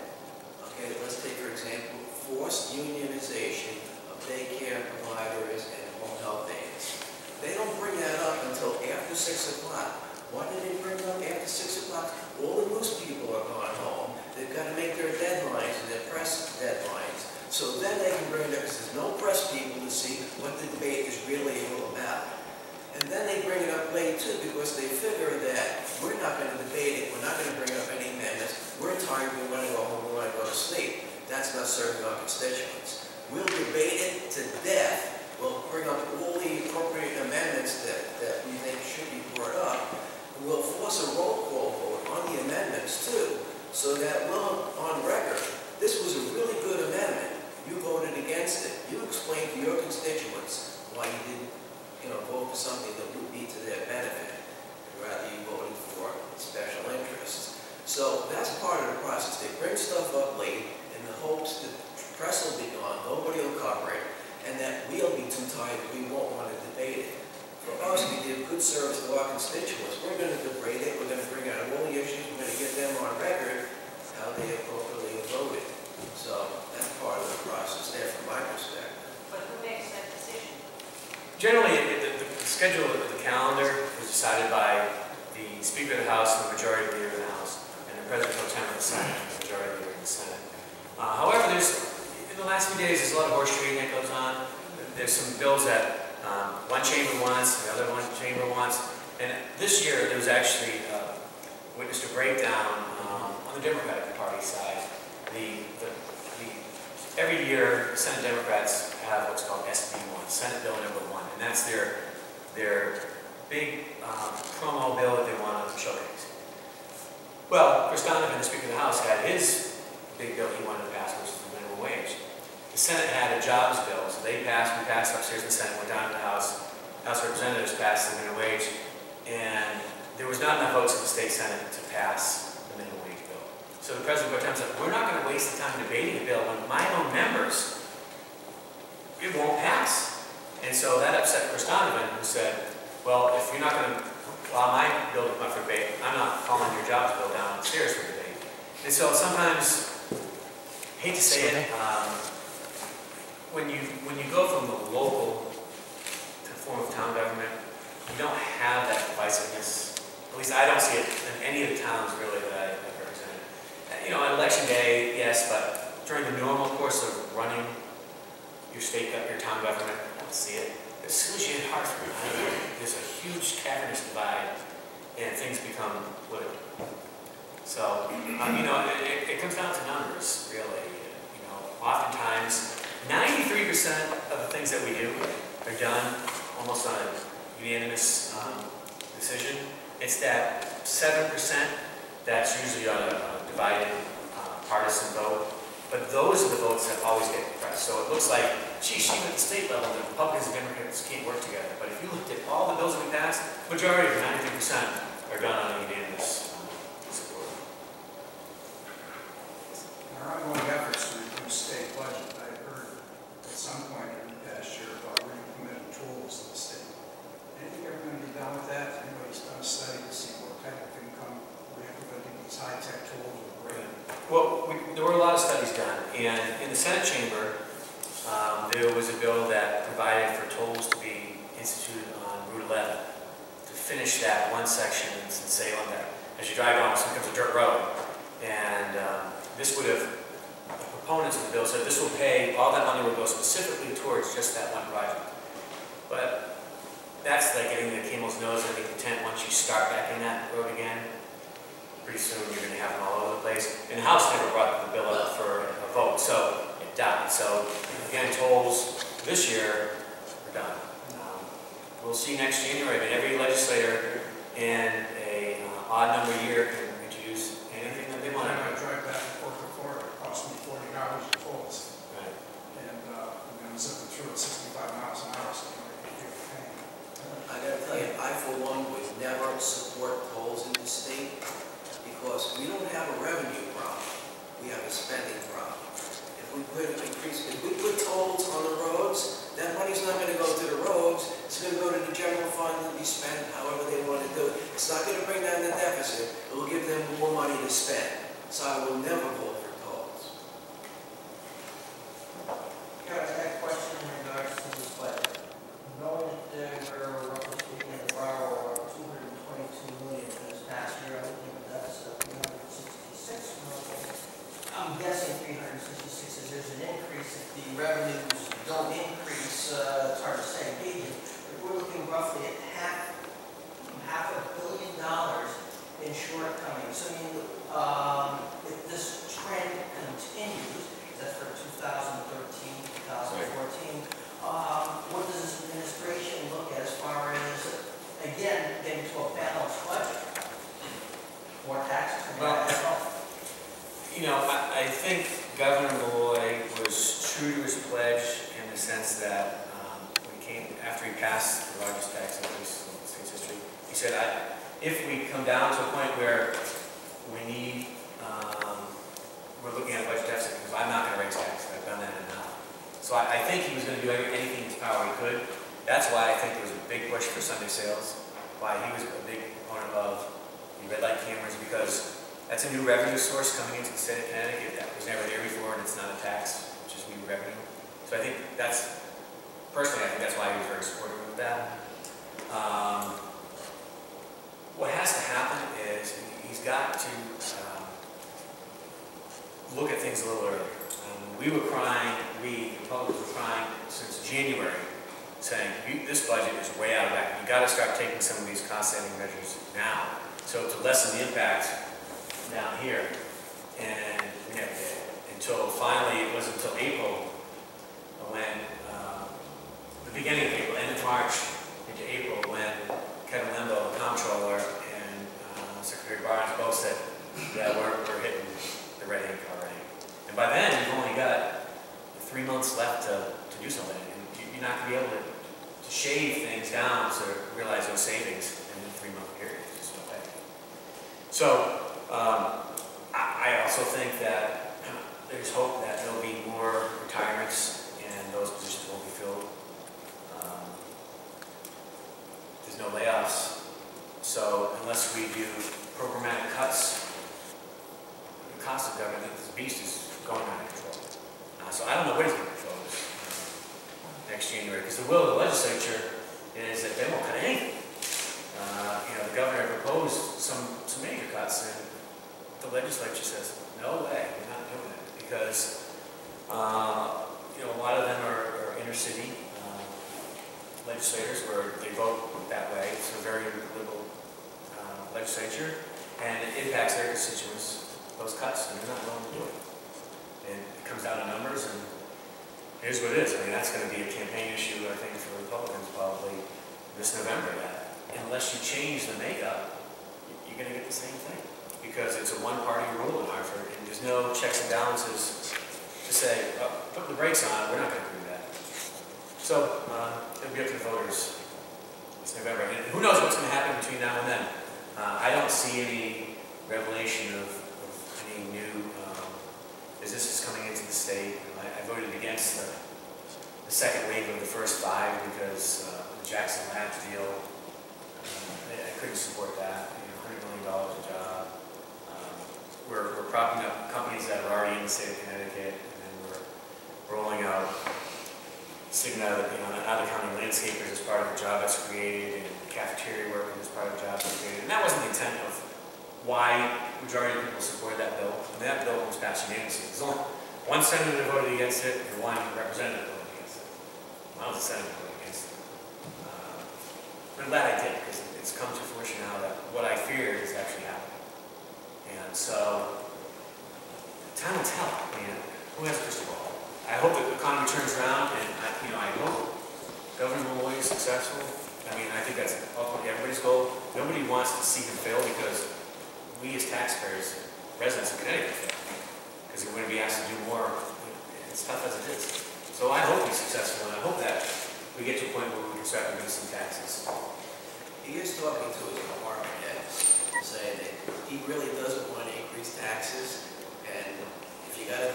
okay, let's take, for example, forced unionization of daycare providers and home health aides. They don't bring that up until after 6 o'clock. Why do they bring it up after 6 o'clock? All the news people are gone home. They've got to make their deadlines and their press deadlines. So then they can bring it up because there's no press people to see what the debate is really all about. And then they bring it up late too because they figure that we're not going to debate it. We're not going to bring up any amendments. We're tired. We want to go home. We want to go to sleep. That's not serving our constituents. We'll debate it to death. We'll bring up all the appropriate amendments that we think should be brought up. And we'll force a roll call vote on the amendments too, so that we'll on record, this was a really good amendment. You voted against it. You explained to your constituents why you didn't, vote for something that would be to their benefit. Rather, you voted for special interests. So that's part of the process. They bring stuff up late in the hopes that the press will be gone, nobody will cover it, and that we'll be too tired that we won't want to debate it. For us, we did good service to our constituents. We're going to debate it. We're going to bring out all the issues. We're going to get them on record how they appropriately voted. So that's part of the process there from my perspective. But who makes that decision? Generally, the schedule of the calendar was decided by the Speaker of the House and the Majority Leader of the House, and the President Pro Tem of the Senate and the Majority Leader of the Senate. However, in the last few days, there's a lot of horse trading that goes on. There's some bills that one chamber wants, the other one chamber wants, and this year there was actually witnessed a breakdown on the Democratic Party side. Every year, Senate Democrats have what's called SB1, Senate Bill Number 1, and that's their big promo bill that they want to showcase. Well, Chris Donovan, the Speaker of the House, had his big bill he wanted to pass, which is the minimum wage. The Senate had a jobs bill, so we passed upstairs in the Senate, went down to the House of Representatives passed the minimum wage, and there was not enough votes in the state Senate to pass the minimum wage bill. So the President Pro Tem said, we're not going to waste the time debating a bill when my own members, it won't pass. And so that upset Chris Donovan, who said, well, if you're not going to allow my bill to come up for debate, I'm not calling your jobs bill downstairs for debate. And so sometimes, I hate to say it, when you go from the local to the form of town government, you don't have that divisiveness. At least I don't see it in any of the towns really that I've represented. On election day, yes, but during the normal course of running your town government, I don't see it. As soon as you hit Hartford, there's a huge cavernous divide, and things become political. So, it comes down to numbers, really. Oftentimes, 93% of the things that we do are done almost on a unanimous decision. It's that 7% that's usually on a divided partisan bipartisan vote, but those are the votes that always get pressed. So it looks like, geez, even at the state level, the Republicans and Democrats can't work together. But if you looked at all the bills that we passed, majority of 93% are done on a unanimous support. Our ongoing efforts to reduce state budget, I heard at some point in the past year about reimplementing tools in the state. Anything ever going to be done with that? Anybody's done a study to see what type of income reimplementing these high-tech tools would bring? Well, there were a lot of studies done, and in the Senate chamber, there was a bill that provided for tolls to be instituted on Route 11 to finish that one section in Salem that, as you drive down, it becomes a dirt road. And this would have, the proponents of the bill said this will pay, all that money will go specifically towards just that one project. But that's like getting the camel's nose in the tent. Once you start back in that road again, pretty soon you're going to have them all over the place. And the House never brought the bill up for a vote, so it died. So again, tolls this year are done. We'll see next January. I mean, every legislator in a odd number year can introduce anything that they want. I drive back and forth to Florida, it cost me $40 in tolls. Right. And I'm zipping through at 65 miles an hour, so you're paying. I gotta tell you, I for one would never support tolls in the state because we don't have a revenue problem. We have a spending problem. If we put tolls on the roads, that money's not gonna go to the roads, it's gonna go to the general fund and be spent however they want to do it. It's not gonna bring down the deficit, it will give them more money to spend. So I will never vote for tolls. Yeah, I had a question in regards to this budget. Knowing that we're roughly speaking at the borrow of $222 million for this past year, I would think that's $366 million. I'm guessing 366 is there's an increase. If the revenues don't increase, it's hard to say. Maybe we're looking roughly at half $500 million in shortcomings. So, I mean, if this trend continues, that's for 2013, 2014, what does this administration look at as far as, again, getting to a balanced budget? More taxes? You know, I think Governor Malloy was true to his pledge in the sense that after he passed the largest tax increase in the state's history, he said, if we come down to a point where we need, we're looking at a budget deficit, because I'm not going to raise taxes, I've done that enough. So I think he was going to do anything in his power he could. That's why I think there was a big push for Sunday sales, why he was a big proponent of the red light cameras, because that's a new revenue source coming into the state of Connecticut that was never there before, and it's not a tax, which is new revenue. So I think that's, personally, I think that's why he was very supportive of that. What has to happen is he's got to look at things a little earlier. We were crying, the Republicans were crying since January, saying this budget is way out of whack. You got to start taking some of these cost-saving measures now, so to lessen the impact down here. And we never did until finally, it wasn't until April when the beginning of April, end of March into April, when Kevin Limbo, the comptroller, and Secretary Barnes both said, yeah, we're hitting the red ink already. And by then, you've only got 3 months left to do something. And you're not going to be able to shave things down to realize those savings in a 3-month period. It's just no way. So, I also think that there's hope that there'll be more retirements and those positions won't be filled. There's no layoffs. So unless we do programmatic cuts, the cost of government, this beast is going out of control. So I don't know what he's going to propose next January, because the will of the legislature is that they won't cut anything. The governor proposed some major cuts, and the legislature says, no way, we're not doing it, because a lot of them are inner city legislators where they vote that way. It's a very liberal legislature, and it impacts their constituents, those cuts, and they're not willing to do it. And it comes down to numbers, and here's what it is. I mean, that's going to be a campaign issue, I think, for Republicans probably this November, that unless you change the makeup, you're going to get the same thing. Because it's a one-party rule in Hartford, and just there's no checks and balances to say, put the brakes on, we're not going to do that. So it'll be up to the voters this November. And who knows what's going to happen between now and then. I don't see any revelation of any new businesses coming into the state. I voted against the second wave of the first 5 because the Jackson Labs deal, I couldn't support that. $100 million a job. We're propping up companies that are already in the state of Connecticut, and then we're rolling out, sticking out out of county landscapers as part of a job that's created, and cafeteria workers as part of a job that's created. And that wasn't the intent of why majority of people supported that bill. I mean, that bill was passed unanimously. There's only one senator that voted against it, and one representative voted against it. I was a senator voted against it. I'm glad I did, because it's come to fruition now that what I feared is actually happening. And so, time will tell. I mean, who has a crystal ball? I hope that the economy turns around, and I hope Governor Malloy is successful. I mean, I think that's ultimately everybody's goal. Nobody wants to see him fail because we as taxpayers, residents of Connecticut, fail. Because we're going to be asked to do more. It's tough as it is. So I hope he's successful, and I hope that we get to a point where we can start reducing taxes. He is talking to his department heads, saying that he really doesn't want to increase taxes, and if you gotta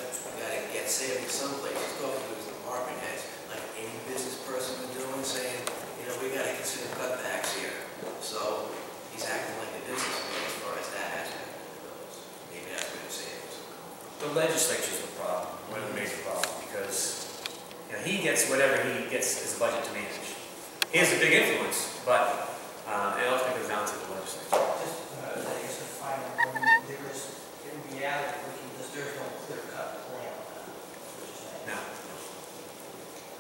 get savings someplace, he's talking to his department heads, like any business person would do, and saying, we gotta consider cutbacks here. So he's acting like a businessman as far as that aspect goes. Maybe that's what he's saying. The legislature's the problem, one of the major problems, because he gets whatever he gets as a budget to manage. He has a big influence, but it ultimately goes down to the legislature. Just, I guess to find out when there is, in reality, there's no clear-cut plan on that. No.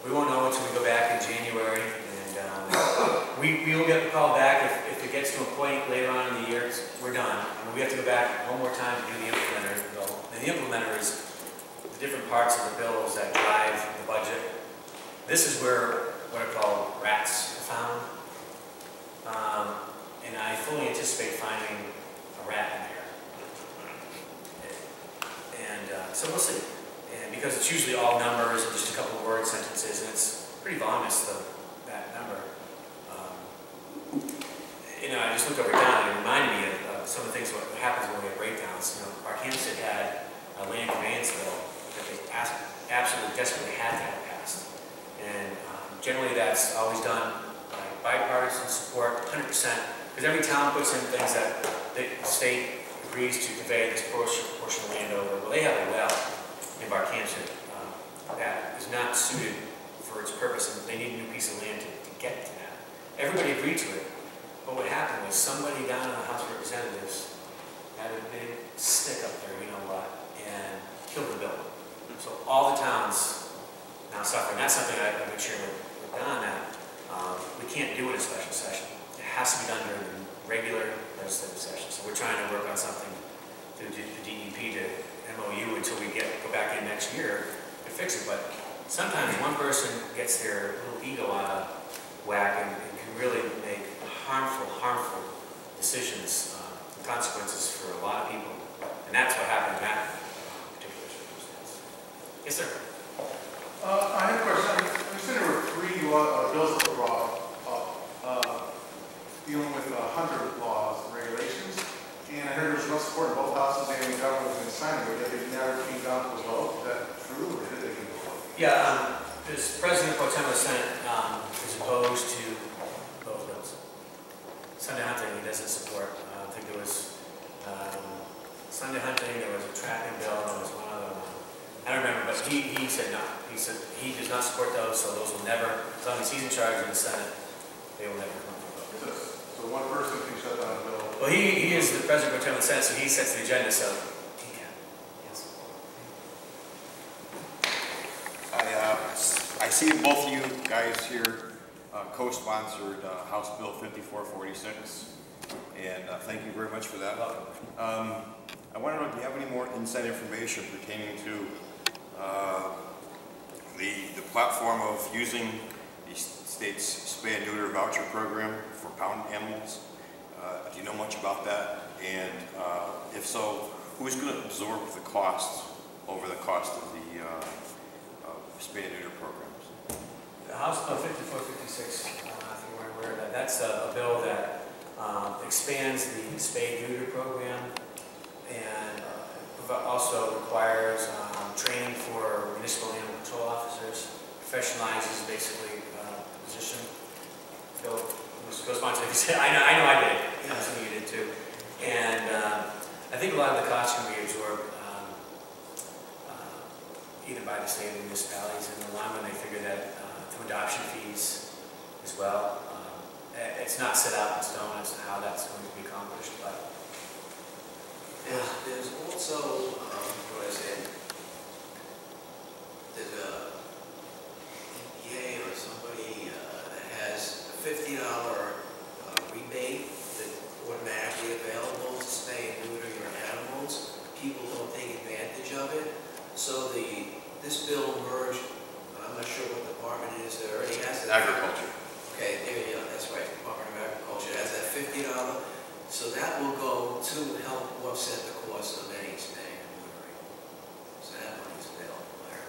We won't know until we go back in January, and we will get the call back if it gets to a point later on in the year, we're done. I mean, we have to go back one more time to do the implementer bill. And the implementer is the different parts of the bills that drive the budget. This is where what are called rats are found. And I fully anticipate finding a rat in there. And so we'll see. And because it's usually all numbers and just a couple of word sentences, and it's pretty voluminous, that number. I just looked over down and it reminded me of some of the things what happens when we have breakdowns. Park Hempstead had a land conveyance bill that they absolutely desperately had to have passed. And generally that's always done by bipartisan support, 100%, because every town puts in things that the state agrees to convey this portion of land over. Well, they have a well in Park Hempstead that is not suited for its purpose, and they need a new piece of land to get to that. Everybody agreed to it, but what happened was somebody down in the House of Representatives had a big stick up there, and killed the bill. So all the towns now suffer, and that's something I've been sharing with Don that we can't do it in a special session. It has to be done during the regular legislative session. So we're trying to work on something through the DEP to MOU until we go back in next year to fix it. But sometimes one person gets their little ego out of whack and can really make harmful decisions, consequences for a lot of people. And that's what happened in that particular circumstance. Yes, sir. I have a question. I said there were 3 bills that were brought up dealing with 100 laws and regulations. And I heard there was no support in both houses and the government was going to sign it, but they never came down to a vote. Is that true, or did they get a vote? Yeah, this President Pro Tem of the Senate is opposed to both bills. Sunday hunting he doesn't support. I think there was Sunday hunting, there was a trapping bill, there was one other one. I don't remember, but he said no. He said he does not support those, so those will never, as long as he's in charge of the Senate, they will never come to a vote. So one person can shut down a bill. Well, he is the President Pro Tem of the Senate, so he sets the agenda, so he can. Yes. I see both of you guys here co-sponsored House Bill 5446, and thank you very much for that. I want to know, do you have any more inside information pertaining to the platform of using the state's spay and neuter voucher program for pound animals? Do you know much about that? And if so, who's going to absorb the cost over the cost of the spay and neuter programs? The House Bill 5456, if you weren't aware of that, that's a bill that expands the spay and neuter program and also requires training for municipal animal control officers, professionalizes basically position. Phil, Mr. Co-Sponsor, I know I did. I'm assuming you did too. And I think a lot of the costs can be absorbed either by the state or municipalities. In the long run, they figure that through adoption fees as well. It's not set out in stone as to how that's going to be accomplished, but There's also, what I said, there's a EPA or somebody that has a $50 rebate that automatically available to spay and neuter your animals. People don't take advantage of it. So this bill merged, I'm not sure what department it is that already has that. Agriculture. Okay, there you go, that's right, Department of Agriculture has that $50. So that will go to help offset the cost of any spay and neutering. So that money's available there.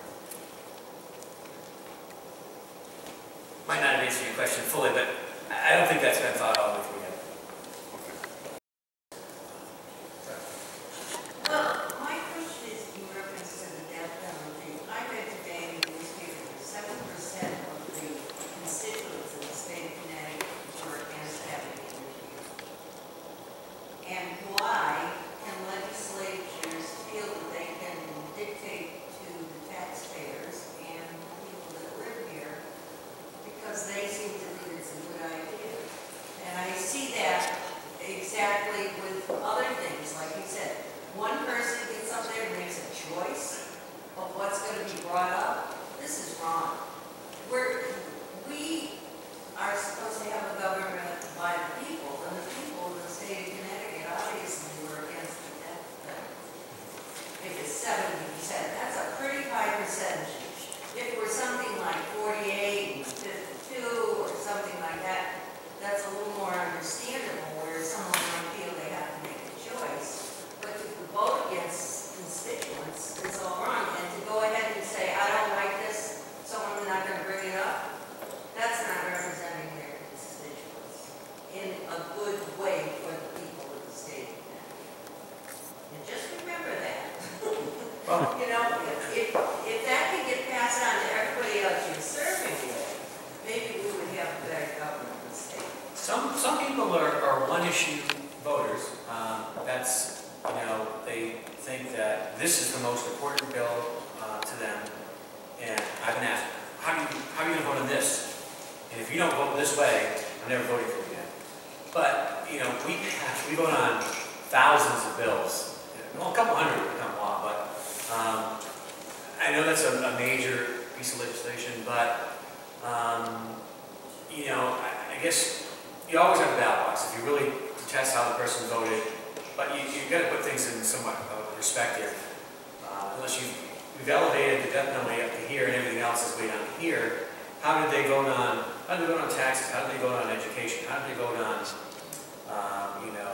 might not have answered your question fully, but I don't think that's been thought all the way through yet. Well, my question is in reference to the death penalty. I read today in the newspaper that 7% of the constituents in the state of Connecticut were against having it repealed. And why can legislatures feel that they can dictate to the taxpayers and the people that live here because they seem to think it's a good idea? And I see that exactly with other things, like you said. One person gets up there and makes a choice of what's going to be brought up. This is wrong. We are supposed to have a government by the people, and the people in the state of Connecticut obviously were against the death penalty. If it's 70%, that's a pretty high percentage. If it were something like 48 and 52 or something like that, that's a little more understandable, where someone might feel they have to make a choice. But to vote against constituents is all wrong. And to go ahead and say, I don't like this, so I'm not going to bring it up, that's not representing their constituents in a good way for the people of the state of Connecticut. And just remember that. You know, if that can get passed on to everybody else you're serving with, maybe we would have a better government in the state. Some people are one-issue voters. That's, they think that this is the most important bill to them. And I've been asked, how are you going to vote on this? And if you don't vote this way, I'm never voting for you again. But, we vote on thousands of bills. Well, a couple hundred would become law, but I know that's a major piece of legislation, but, I guess you always have a ballot box if you really test how the person voted, but you've got to put things in somewhat of perspective. Unless we've elevated the death penalty up to here and everything else is way down here, how did they vote on taxes? How did they vote on education? How did they vote on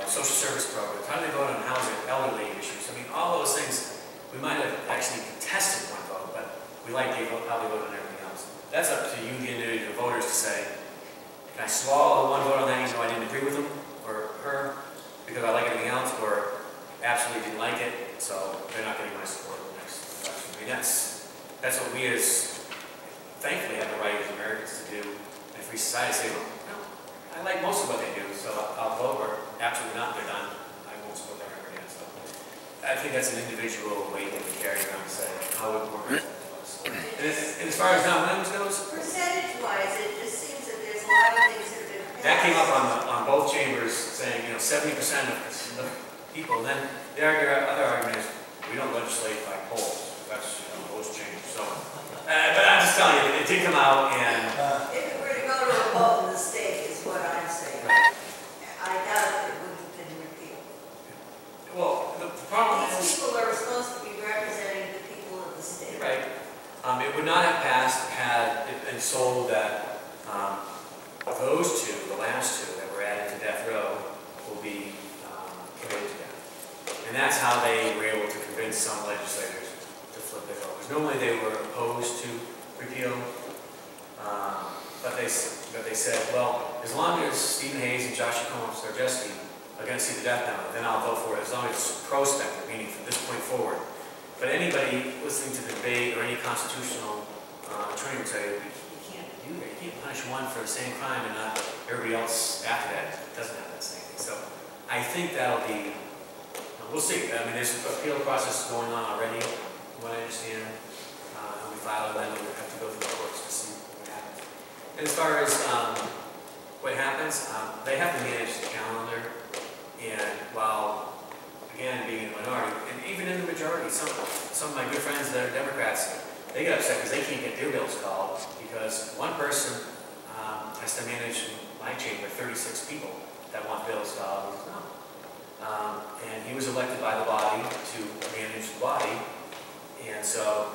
social service programs? How did they vote on housing, elderly issues? I mean, all those things we might have actually contested one vote, but we like how they vote on everything else. That's up to you, the individual voters, to say, can I swallow the one vote on that even though I didn't agree with him or her because I like everything else, or absolutely didn't like it, so they're not getting my support in the next election. I mean, that's what we as, thankfully, have the right as Americans to do in a free society. Say, well, no, I like most of what they do, so I'll vote, or absolutely not, they're done. I won't support that ever again. So I think that's an individual weight that we carry around to say how important that was. And as far as Don Williams goes, percentage-wise, it just seems that there's a lot of things that have been passed. that came up on both chambers saying, 70% of people. And then the other argument is, we don't legislate by polls. That's, polls change. So, but I'm just telling you, it did come out, and If it were to go to a vote in the state, is what I'm saying. right. I doubt it would have been repealed. Well, the problem These is, people are supposed to be representing the people of the state. right, it would not have passed had it been sold that those two, the last two that were added to death row, will be committed to death. And And that's how they were able to convince some legislators to flip their vote. Because normally they were opposed to repeal, but they said, well, as long as Stephen Hayes and Josh Sarjewski are going to see the death penalty, then I'll vote for it, as long as it's prospective, meaning from this point forward. But anybody listening to the debate or any constitutional attorney would say, you can't do that. You can't punish one for the same crime and not everybody else after that doesn't have that same thing. So I think that'll be, we'll see. I mean, there's an appeal process going on already, from what I understand. We file it, then we'll have to go through the courts to see what happens. And as far as what happens, they have to manage the calendar. And while, again, being in the minority, and even in the majority, some of my good friends that are Democrats, they get upset because they can't get their bills called because one person has to manage in my chamber 36 people that want bills called. And he was elected by the body to manage the body, and so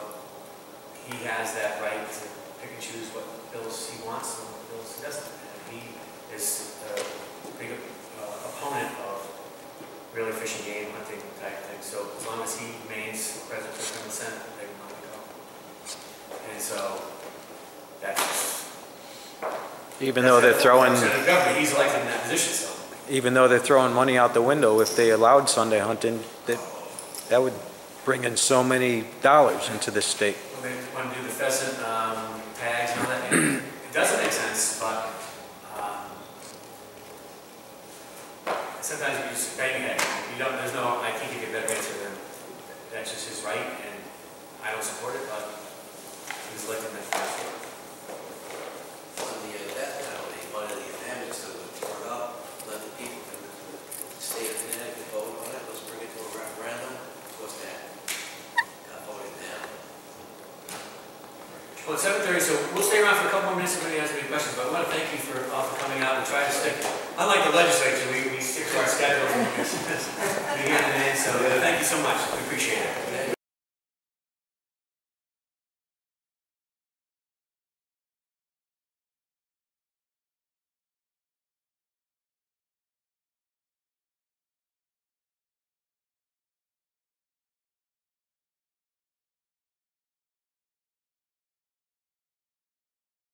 he has that right to pick and choose what bills he wants and what bills he doesn't. And he is a big opponent of really fishing game hunting type thing. So as long as he remains president of the Senate, they will not go. And so that's Even though they're throwing, the government, he's elected in that position, so. even though they're throwing money out the window, if they allowed Sunday hunting, that would bring in so many dollars into the state. Well, they want to do the pheasant tags and all that. And it doesn't make sense, but sometimes you just bang your head. You don't. There's no. I can't give you a better answer than that's just his right, and I don't support it, but he was elected in that position. On the death penalty, one of the amendments that was brought up, let the people from the state of Connecticut vote on it, let's bring it to a referendum. What's that? Got voted down. Well, it's 7:30, so we'll stay around for a couple more minutes if anybody has any questions, but I want to thank you for coming out and try to stick. Unlike the legislature, we stick to our schedule from the beginning and end, so thank you so much. We appreciate it.